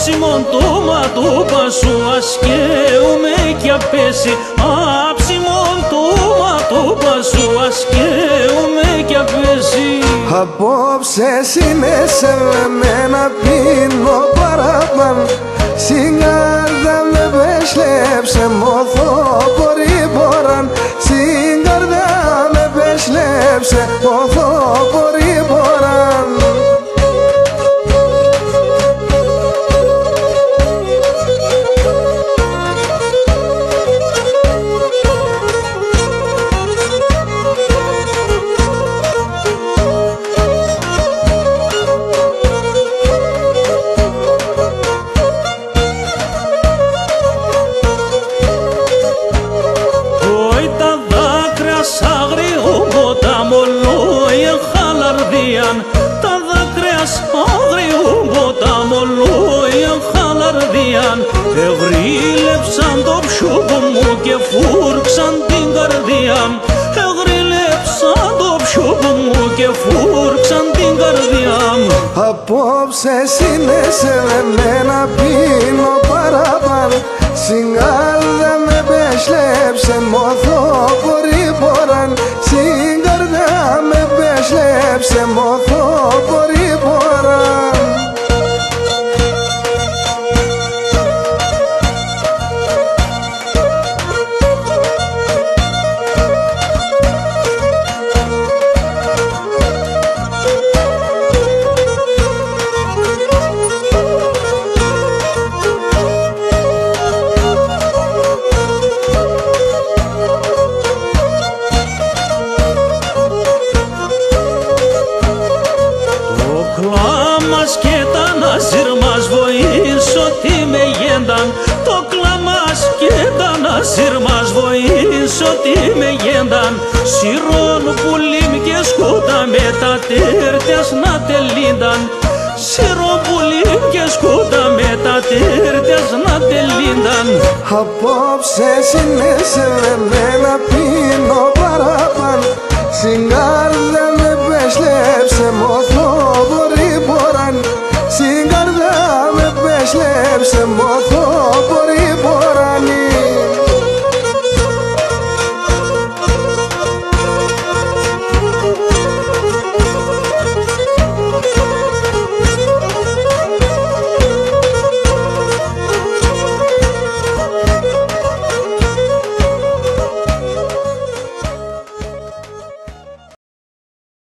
άψιμον το ματούπα σου ασκέουμε κι απέσει. Άψιμον το ματούπα σου ασκέουμε κι απέσει. Απόψε σύνεσαι με μένα πίνω παραπάν. Συγκάρδα με πέσλεψε μοθώ μπορεί μποράν. Συγκάρδα με πέσλεψε μοθώ μπορεί μποράν. Τα δάκρυα αγριού ποτάμου λόγια χαλαρδίαν. Εγρήλεψαν το ψούκο μου και φούρξαν την καρδία. Εγρήλεψαν το ψούκο μου και φούρξαν την καρδιά. Απόψε σύνεσαι με μένα πίνω παραπάνω. Συγκάρδα με πέσλεψε μοθώ μπορεί μποράν. Συγκάρδα με πέσλεψε μοθώ μπορεί μποράν. Και τα ναζίρ μας βοήσω τι με γένταν. Το κλαμάς και τα ναζίρ μας βοήσω τι με γένταν. Σιρών πουλίμ και σκούτα με τα τέρτες να τελίνταν. Σιρών πουλίμ και σκούτα με τα τέρτες να τελίνταν. Απόψε σύνεσαι με